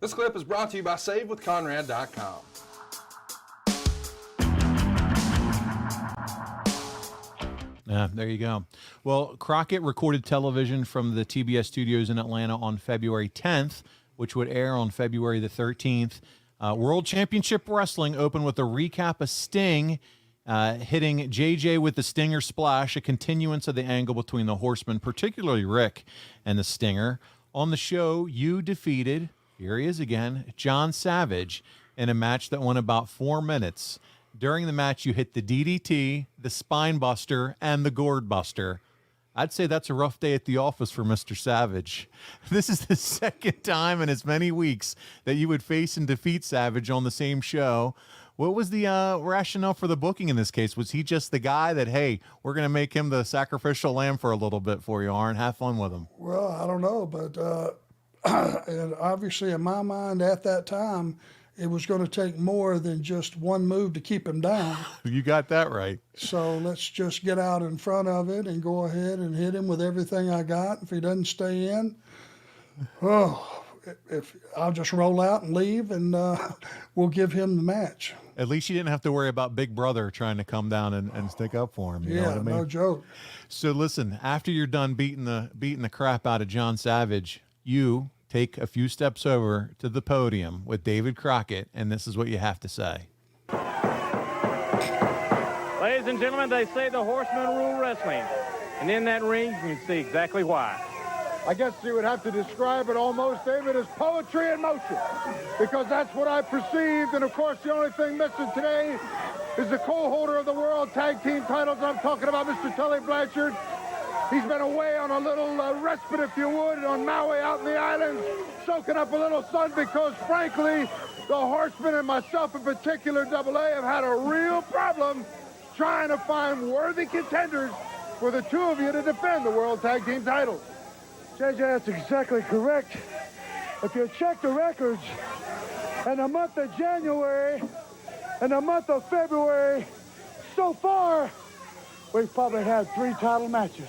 This clip is brought to you by SaveWithConrad.com. There you go. Well, Crockett recorded television from the TBS studios in Atlanta on February 10th, which would air on February the 13th. World Championship Wrestling opened with a recap of Sting hitting JJ with the Stinger Splash, a continuance of the angle between the Horsemen, particularly Rick and the Stinger. On the show, you defeated, here he is again, John Savage in a match that went about 4 minutes. During the match, you hit the DDT, the Spine Buster, and the Gourd Buster. I'd say that's a rough day at the office for Mr. Savage. This is the second time in as many weeks that you would face and defeat Savage on the same show. What was the rationale for the booking in this case? Was he just the guy that, hey, we're going to make him the sacrificial lamb for a little bit for you, Arn? Have fun with him. Well, I don't know, but and obviously in my mind at that time, it was going to take more than just one move to keep him down. You got that right. So let's just get out in front of it and go ahead and hit him with everything I got. If he doesn't stay in, if I'll just roll out and leave, and we'll give him the match. At least you didn't have to worry about Big Brother trying to come down and stick up for him. You know what I mean? No joke. So listen, after you're done beating the crap out of John Savage, you take a few steps over to the podium with David Crockett, and this is what you have to say. Ladies and gentlemen, they say the Horsemen rule wrestling. And in that ring, you can see exactly why. I guess you would have to describe it almost, David, as poetry in motion, because that's what I perceived. And, of course, the only thing missing today is the co-holder of the World Tag Team titles. I'm talking about Mr. Tully Blanchard. He's been away on a little respite, if you would, on Maui out in the islands, soaking up a little sun because, frankly, the Horsemen and myself in particular, Double A, have had a real problem trying to find worthy contenders for the two of you to defend the World Tag Team titles. JJ, that's exactly correct. If you check the records, in the month of January and the month of February, so far, we've probably had 3 title matches.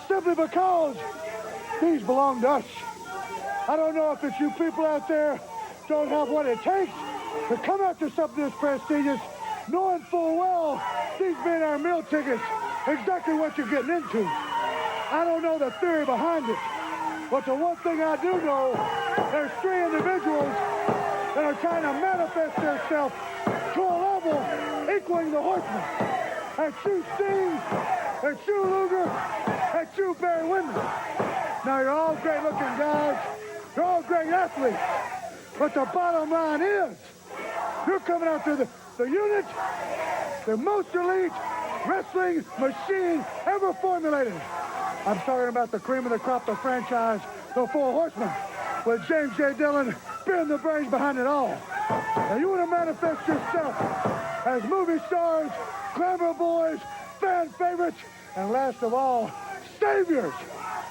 Simply because these belong to us. I don't know if it's you people out there don't have what it takes to come after something this prestigious, knowing full well these being our meal tickets, exactly what you're getting into. I don't know the theory behind it, but the one thing I do know, there's 3 individuals that are trying to manifest themselves to a level equaling the Horsemen. That's you, Sting, that's you, Luger, that's you, Barry Windham. Now, you're all great-looking guys, you're all great athletes, but the bottom line is, you're coming after the unit, the most elite wrestling machine ever formulated. I'm talking about the cream of the crop, the franchise, the Four Horsemen, with James J. Dillon being the brains behind it all. Now, you want to manifest yourself as movie stars, glamour boys, fan favorites, and last of all, saviors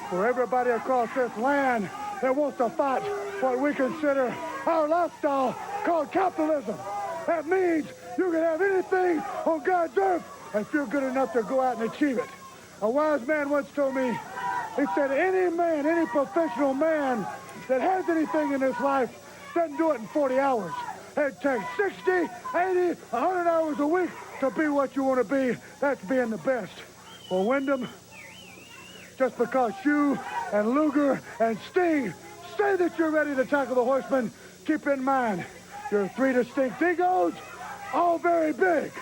for everybody across this land that wants to fight what we consider our lifestyle called capitalism. That means you can have anything on God's earth if you're good enough to go out and achieve it. A wise man once told me, he said, any man, any professional man that has anything in this life doesn't do it in 40 hours. It takes 60, 80, 100 hours a week to be what you want to be. That's being the best. Well, Wyndham, just because you and Luger and Sting say that you're ready to tackle the Horsemen, keep in mind, your 3 distinct egos, all very big.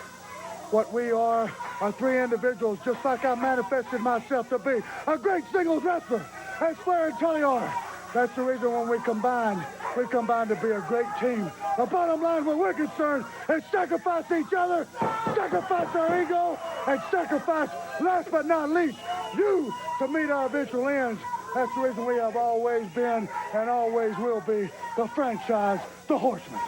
What we are 3 individuals, just like I manifested myself to be, a great singles wrestler, as Flair and Tully are. That's the reason when we combine to be a great team. The bottom line where we're concerned is sacrifice each other, sacrifice our ego, and sacrifice, last but not least, you to meet our eventual ends. That's the reason we have always been and always will be the franchise, the Horsemen.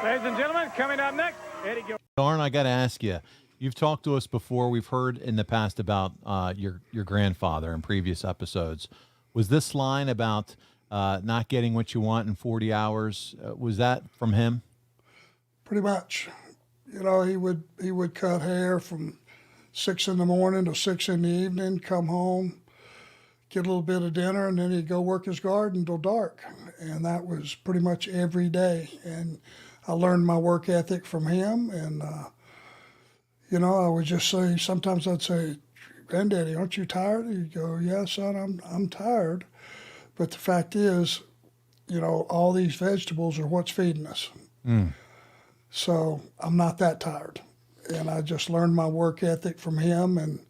Ladies and gentlemen, coming up next, Eddie Gil. Arn, I got to ask you. You've talked to us before. We've heard in the past about your grandfather in previous episodes. Was this line about not getting what you want in 40 hours, was that from him? Pretty much. You know, he would cut hair from 6 in the morning to 6 in the evening, come home, get a little bit of dinner, and then he'd go work his garden till dark. and that was pretty much every day. And I learned my work ethic from him. And I would just say, sometimes I'd say, "Granddaddy, aren't you tired?" He'd go, "Yeah, son, I'm tired. But the fact is, all these vegetables are what's feeding us. So I'm not that tired." And I just learned my work ethic from him, and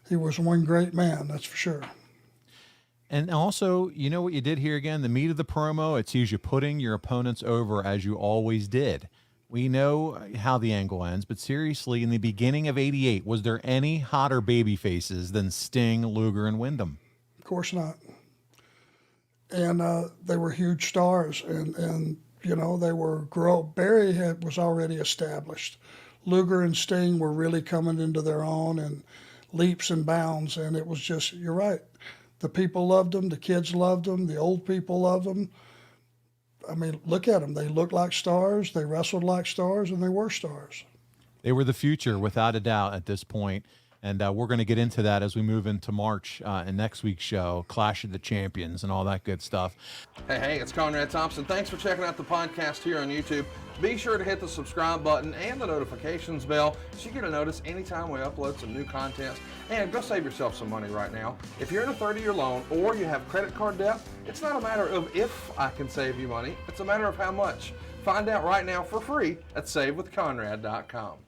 he was one great man, that's for sure. And also, you know what you did here again? The meat of the promo, it sees you putting your opponents over as you always did. We know how the angle ends, but seriously, in the beginning of '88, was there any hotter baby faces than Sting, Luger, and Wyndham? Of course not. And they were huge stars, and they were Barry was already established. Luger and Sting were really coming into their own and leaps and bounds, and it was just, you're right. The people loved them, the kids loved them, the old people loved them. I mean, look at them. They looked like stars, they wrestled like stars, and they were stars. They were the future, without a doubt, at this point. And we're going to get into that as we move into March in next week's show, Clash of the Champions and all that good stuff. Hey, it's Conrad Thompson. Thanks for checking out the podcast here on YouTube. Be sure to hit the subscribe button and the notifications bell so you get a notice anytime we upload some new content. And go save yourself some money right now. If you're in a 30-year loan or you have credit card debt, it's not a matter of if I can save you money. It's a matter of how much. Find out right now for free at SaveWithConrad.com.